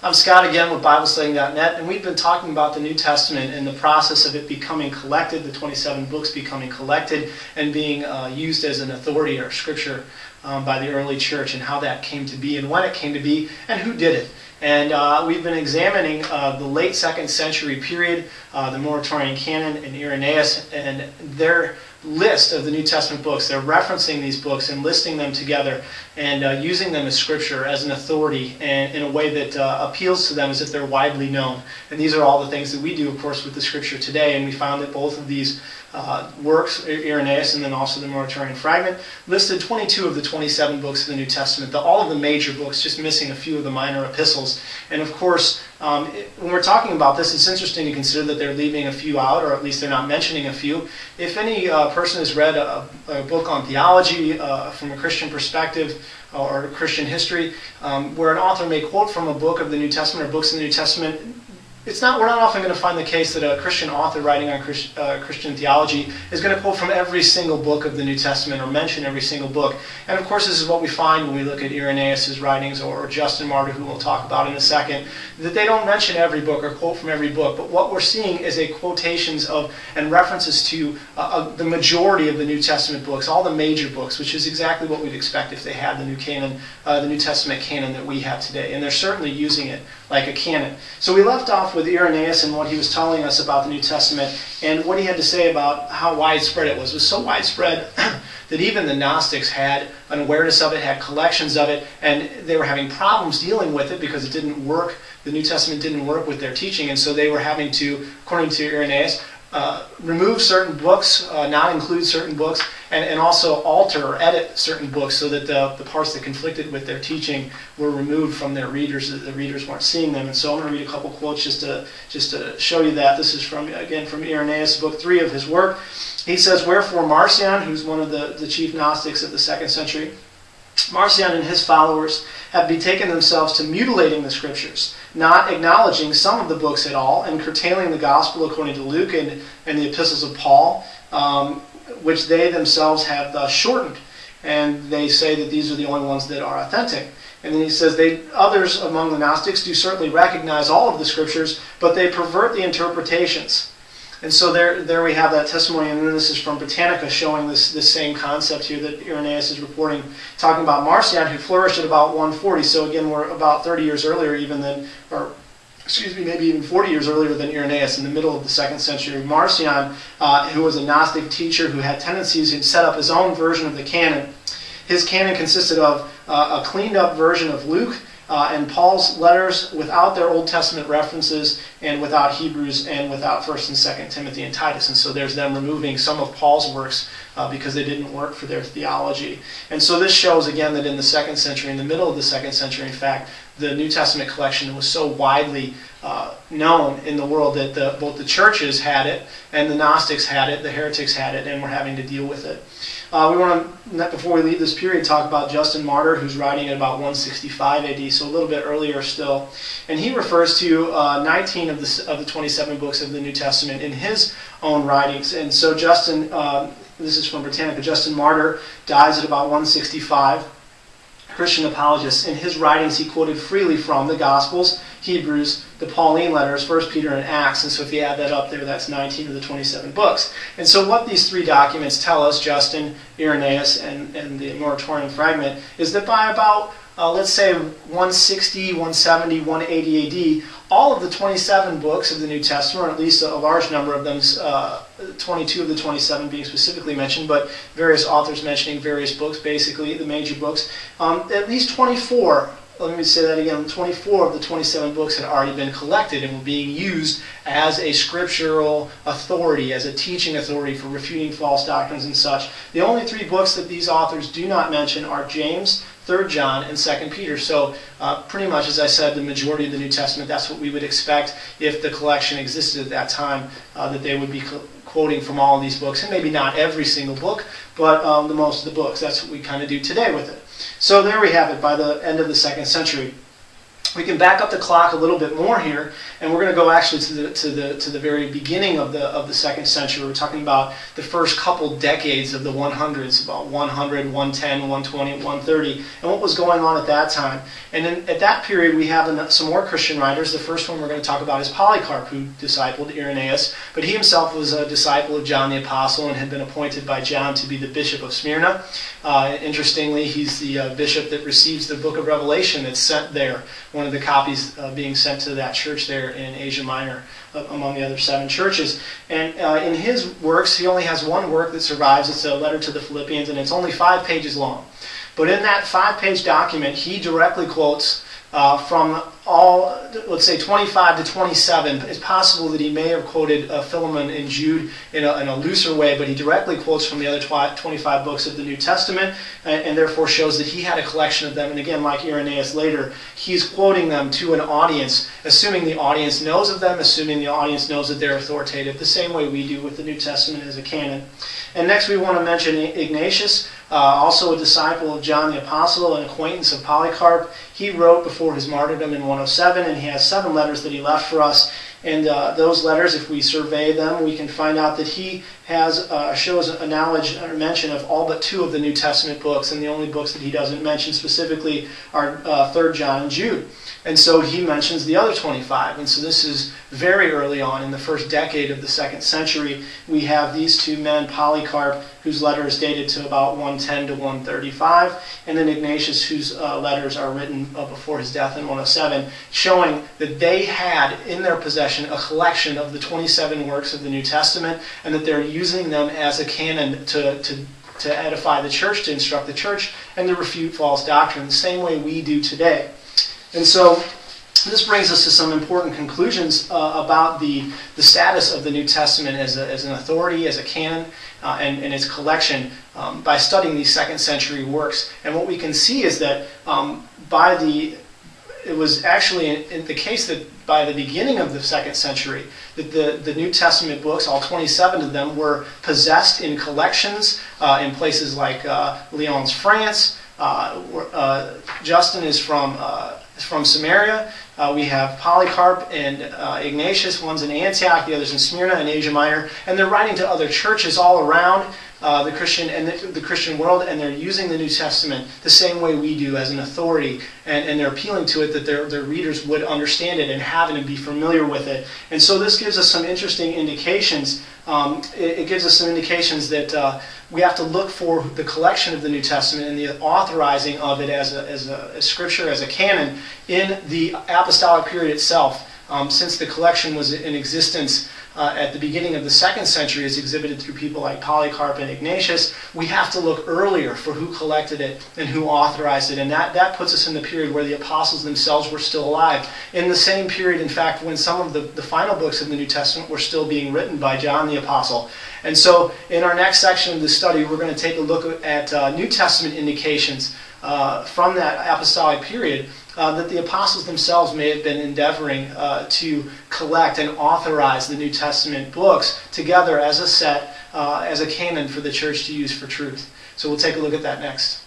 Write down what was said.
I'm Scott again with BibleStudying.net, and we've been talking about the New Testament and the process of it becoming collected, the 27 books becoming collected and being used as an authority or scripture by the early church, and how that came to be and when it came to be and who did it. And we've been examining the late 2nd century period, the Muratorian Canon and Irenaeus, and their list of the New Testament books. They're referencing these books and listing them together and using them as scripture, as an authority, and in a way that appeals to them as if they're widely known. And these are all the things that we do, of course, with the scripture today. And we found that both of these works, Irenaeus and then also the Muratorian Fragment, listed 22 of the 27 books of the New Testament, all of the major books, just missing a few of the minor epistles. And of course, when we're talking about this, it's interesting to consider that they're leaving a few out, or at least they're not mentioning a few. If any person has read a book on theology from a Christian perspective, or Christian history, where an author may quote from a book of the New Testament or books in the New Testament, we're not often going to find the case that a Christian author writing on Christian theology is going to quote from every single book of the New Testament or mention every single book. And of course, this is what we find when we look at Irenaeus' writings or Justin Martyr, who we'll talk about in a second, that they don't mention every book or quote from every book. But what we're seeing is a quotations of and references to the majority of the New Testament books, all the major books, which is exactly what we'd expect if they had the New Canon, the New Testament canon that we have today. And they're certainly using it like a canon. So we left off with Irenaeus and what he was telling us about the New Testament and what he had to say about how widespread it was. It was so widespread that even the Gnostics had an awareness of it, had collections of it, and they were having problems dealing with it because it didn't work. The New Testament didn't work with their teaching, and so they were having to, according to Irenaeus, remove certain books, not include certain books, and also alter or edit certain books so that the parts that conflicted with their teaching were removed from their readers, so that the readers weren't seeing them. And so I'm going to read a couple quotes just to show you that. This is from Irenaeus, book 3 of his work. He says, "Wherefore Marcion," who's one of the chief Gnostics of the 2nd century, "Marcion and his followers have betaken themselves to mutilating the scriptures, not acknowledging some of the books at all, and curtailing the gospel according to Luke and the epistles of Paul, which they themselves have thus shortened. And they say that these are the only ones that are authentic." And then he says, "Others among the Gnostics do certainly recognize all of the scriptures, but they pervert the interpretations." And so there we have that testimony, and then this is from Britannica showing this same concept here that Irenaeus is reporting, talking about Marcion, who flourished at about 140. So again, we're about 30 years earlier even than, or excuse me, maybe even 40 years earlier than Irenaeus, in the middle of the 2nd century. Marcion, who was a Gnostic teacher who had tendencies to set up his own version of the canon. His canon consisted of a cleaned up version of Luke, and Paul's letters without their Old Testament references and without Hebrews and without 1st and 2nd Timothy and Titus. And so there's them removing some of Paul's works because they didn't work for their theology. And so this shows again that in the 2nd century, in the middle of the 2nd century, in fact, the New Testament collection was so widely known in the world that both the churches had it and the Gnostics had it, the heretics had it, and were having to deal with it. We want to, before we leave this period, talk about Justin Martyr, who's writing at about 165 AD, so a little bit earlier still. And he refers to 19 of the 27 books of the New Testament in his own writings. And so Justin, this is from Britannica, Justin Martyr dies at about 165. Christian apologist. In his writings, he quoted freely from the Gospels, Hebrews, the Pauline letters, 1 Peter, and Acts. And so if you add that up there, that's 19 of the 27 books. And so what these three documents tell us, Justin, Irenaeus, and the Muratorian Fragment, is that by about, let's say, 160, 170, 180 AD, all of the 27 books of the New Testament, or at least a large number of them, 22 of the 27 being specifically mentioned, but various authors mentioning various books, basically the major books, at least 24, let me say that again, 24 of the 27 books had already been collected and were being used as a scriptural authority, as a teaching authority for refuting false doctrines and such. The only 3 books that these authors do not mention are James, 3rd John, and 2nd Peter. So pretty much, as I said, the majority of the New Testament, that's what we would expect if the collection existed at that time, that they would be quoting from all of these books, and maybe not every single book, but the most of the books. That's what we kind of do today with it. So there we have it by the end of the 2nd century. We can back up the clock a little bit more here, and we're going to go actually to the very beginning of the second century. We're talking about the first couple decades of the 100s, about 100, 110, 120, 130, and what was going on at that time. And then at that period, we have some more Christian writers. The first one we're going to talk about is Polycarp, who discipled Irenaeus, but he himself was a disciple of John the Apostle and had been appointed by John to be the Bishop of Smyrna. Interestingly, he's the bishop that receives the book of Revelation that's sent there, one of the copies being sent to that church there in Asia Minor, among the other 7 churches. And in his works, he only has one work that survives. It's a letter to the Philippians, and it's only 5 pages long. But in that 5-page document, he directly quotes from all, let's say 25 to 27. It's possible that he may have quoted Philemon and Jude in a looser way, but he directly quotes from the other 25 books of the New Testament, and therefore shows that he had a collection of them. And again, like Irenaeus later, he's quoting them to an audience, assuming the audience knows of them, assuming the audience knows that they're authoritative, the same way we do with the New Testament as a canon. And next we want to mention Ignatius, also a disciple of John the Apostle, an acquaintance of Polycarp. He wrote before his martyrdom in 107, and he has 7 letters that he left for us. And those letters, if we survey them, we can find out that he has shows a knowledge or mention of all but 2 of the New Testament books, and the only books that he doesn't mention specifically are 3rd John and Jude. And so he mentions the other 25. And so this is very early on in the first decade of the 2nd century. We have these 2 men, Polycarp, whose letter is dated to about 110 to 135, and then Ignatius, whose letters are written before his death in 107, showing that they had in their possession a collection of the 27 works of the New Testament, and that they're using them as a canon to edify the church, to instruct the church, and to refute false doctrine, the same way we do today. And so this brings us to some important conclusions about the status of the New Testament as an authority, as a canon, and its collection by studying these 2nd century works. And what we can see is that it was actually in the case that by the beginning of the 2nd century, that the New Testament books, all 27 of them, were possessed in collections in places like Lyons, France. Justin is from Samaria. We have Polycarp and Ignatius, one's in Antioch, the other's in Smyrna in Asia Minor, and they're writing to other churches all around the Christian world, and they're using the New Testament the same way we do as an authority, and they're appealing to it that their readers would understand it and have it and be familiar with it. And so this gives us some interesting indications. It gives us some indications that we have to look for the collection of the New Testament and the authorizing of it as a scripture, as a canon, in the apostolic period itself. Since the collection was in existence at the beginning of the 2nd century, as exhibited through people like Polycarp and Ignatius, we have to look earlier for who collected it and who authorized it. And that puts us in the period where the apostles themselves were still alive. In the same period, in fact, when some of the final books of the New Testament were still being written by John the Apostle. And so in our next section of the study, we're going to take a look at New Testament indications from that apostolic period that the apostles themselves may have been endeavoring to collect and authorize the New Testament books together as a set, as a canon for the church to use for truth. So we'll take a look at that next.